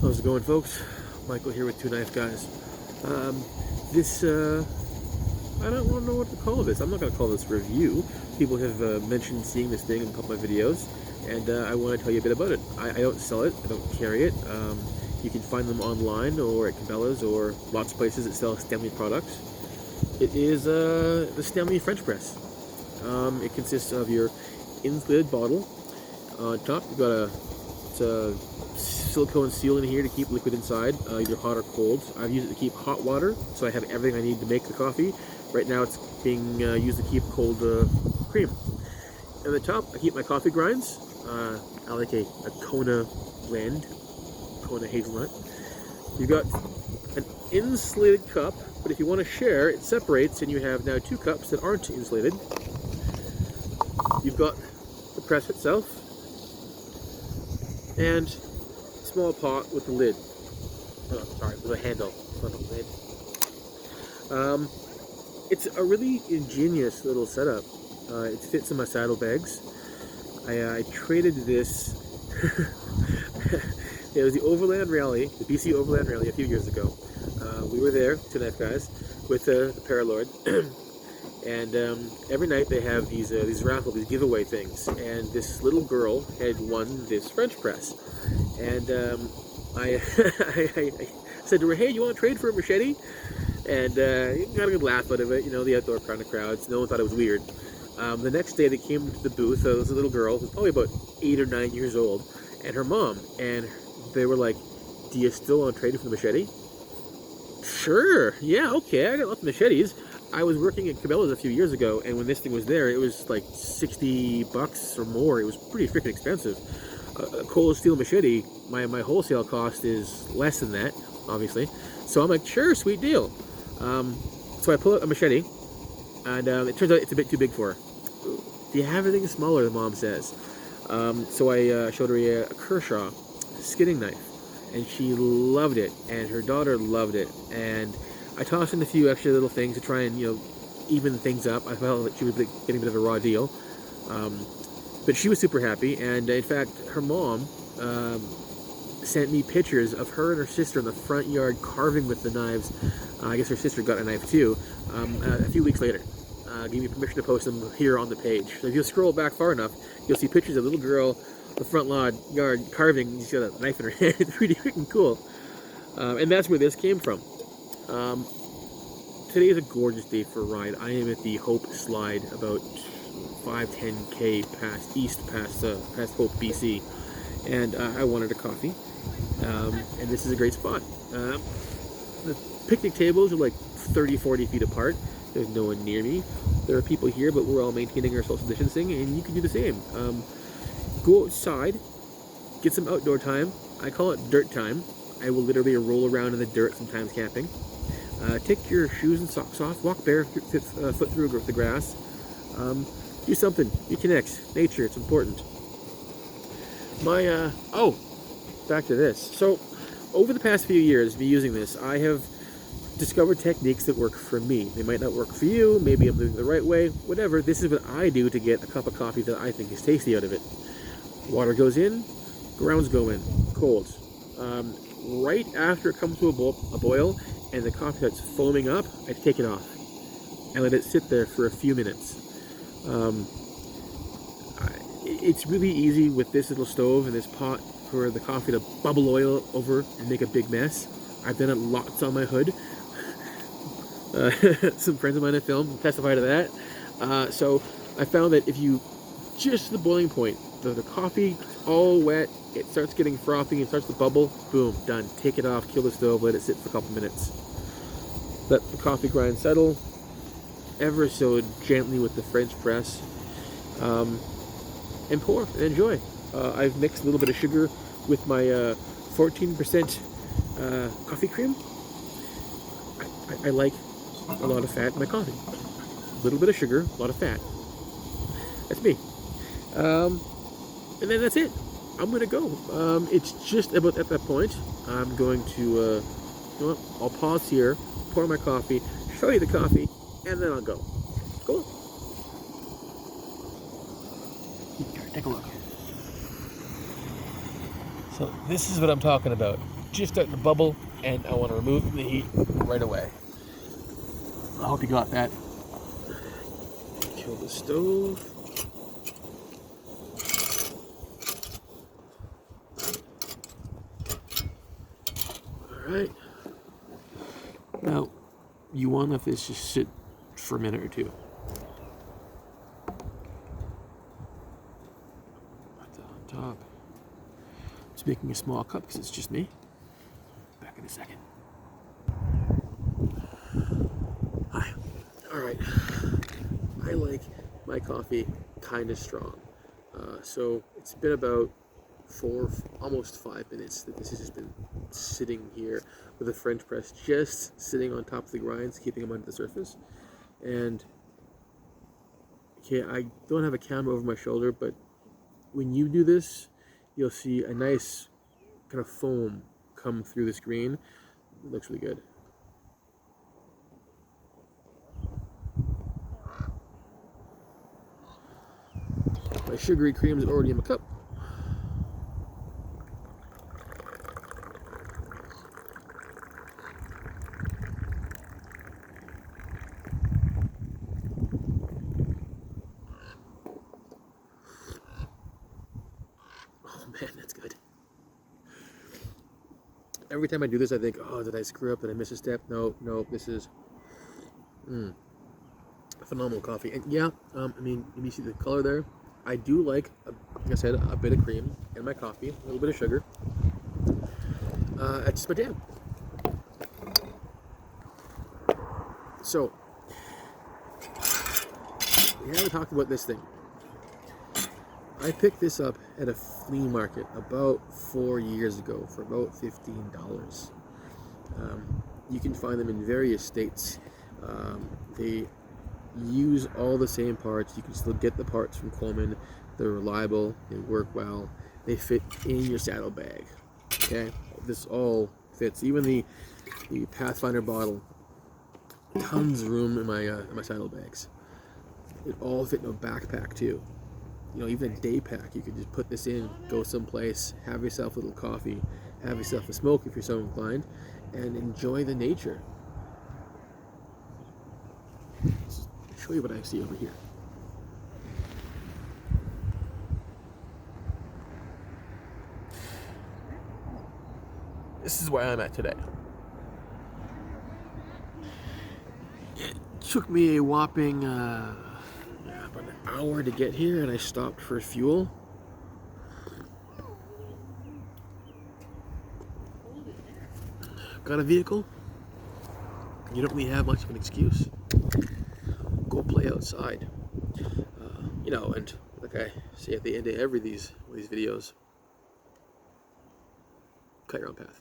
How's it going, folks? Michael here with Two Knife Guys. I don't know what to call this. I'm not going to call this review. People have mentioned seeing this thing in a couple of my videos, and I want to tell you a bit about it. I don't sell it, I don't carry it. You can find them online or at Cabela's or lots of places that sell Stanley products. It is the Stanley French press. It consists of your insulated bottle. On top, you've got a silicone seal in here to keep liquid inside, either hot or cold. I've used it to keep hot water, so I have everything I need to make the coffee. Right now it's being used to keep cold cream. At the top, I keep my coffee grinds. I like a Kona blend, Kona hazelnut. You've got an insulated cup, but if you want to share, it separates and you have now two cups that aren't insulated. You've got the press itself, and a small pot with a lid. Oh, sorry, with a handle, not a lid. It's a really ingenious little setup. It fits in my saddlebags. I traded this. It was the Overland Rally, the BC Overland Rally a few years ago. We were there, Two Knife Guys, with the Paralord. And every night they have these raffle, these giveaway things. And this little girl had won this French press. And I said to her, "Hey, you want to trade for a machete?" And got a good laugh out of it, you know, the outdoor kind of crowds. No one thought it was weird. The next day they came to the booth. There was a little girl who was probably about 8 or 9 years old, and her mom. And they were like, "Do you still want to trade for the machete?" "Sure, yeah, okay, I got lots of machetes." I was working at Cabela's a few years ago, and when this thing was there, it was like $60 or more. It was pretty freaking expensive. A cold steel machete, my wholesale cost is less than that, obviously. So I'm like, sure, sweet deal. So I pull out a machete, and it turns out it's a bit too big for her. "Do you have anything smaller?" the mom says. So I showed her a Kershaw skinning knife, and she loved it, and her daughter loved it, and I tossed in a few extra little things to try and, you know, even things up. I felt like she was getting a bit of a raw deal. But she was super happy, and in fact, her mom sent me pictures of her and her sister in the front yard carving with the knives. I guess her sister got a knife too, a few weeks later. Gave me permission to post them here on the page. So if you scroll back far enough, you'll see pictures of a little girl in the front yard carving. She's got a knife in her hand. It's pretty freaking cool. And that's where this came from. Today is a gorgeous day for a ride. I am at the Hope Slide, about 5-10K past Hope, BC, and I wanted a coffee, and this is a great spot. The picnic tables are like 30-40 feet apart. There's no one near me. There are people here, but we're all maintaining our social distancing, and you can do the same. Go outside, get some outdoor time. I call it dirt time. I will literally roll around in the dirt, sometimes camping. Take your shoes and socks off, walk barefoot through the grass. Do something, reconnect. Nature, it's important. Back to this. So, over the past few years of me using this, I have discovered techniques that work for me. They might not work for you, maybe I'm doing it the right way, whatever. This is what I do to get a cup of coffee that I think is tasty out of it. Water goes in, grounds go in, cold. Right after it comes to a boil and the coffee starts foaming up, I take it off and let it sit there for a few minutes. It's really easy with this little stove and this pot for the coffee to bubble oil over and make a big mess. I've done it lots on my hood. Some friends of mine have filmed testify to that. So I found that if you just the boiling point, the coffee all wet, it starts getting frothy and starts to bubble, boom, done. Take it off, kill the stove, let it sit for a couple minutes. Let the coffee grind settle ever so gently with the French press, and pour and enjoy. I've mixed a little bit of sugar with my 14% coffee cream. I like a lot of fat in my coffee. A little bit of sugar, a lot of fat. That's me. And then that's it. I'm gonna go. It's just about at that point. I'm going to, you know what? I'll pause here, pour my coffee, show you the coffee, and then I'll go. Cool. Here, take a look. So this is what I'm talking about. just starting to bubble, and I want to remove the heat right away. I hope you got that. Kill the stove. Alright. Now, you want to let this just sit for a minute or two. Put that on top. Just making a small cup because it's just me. Back in a second. Hi. Alright. I like my coffee kind of strong. So it's been about almost 5 minutes that this has just been sitting here with a French press just sitting on top of the grinds, keeping them under the surface. And okay, I don't have a camera over my shoulder, but when you do this, you'll see a nice kind of foam come through the screen. It looks really good. My sugary cream is already in my cup. Oh man, that's good. Every time I do this, I think, oh, did I screw up? Did I miss a step? No, this is phenomenal coffee. And yeah, I mean, you see the color there? I do like, like I said, a bit of cream in my coffee, a little bit of sugar. That's just my jam. So, we haven't talked about this thing. I picked this up at a flea market about 4 years ago for about $15. You can find them in various states. They use all the same parts. You can still get the parts from Coleman. They're reliable. They work well. They fit in your saddlebag. Okay, this all fits. Even the Pathfinder bottle. Tons of room in my saddlebags. It all fit in a backpack too. You know, even a day pack. You could just put this in, go someplace, have yourself a little coffee, have yourself a smoke if you're so inclined, and enjoy the nature. Show you what I see over here. This is where I'm at today. It took me a whopping about an hour to get here, and I stopped for fuel. Got a vehicle. You don't really have much of an excuse. Go play outside. You know, and like I say at the end of every these videos, cut your own path.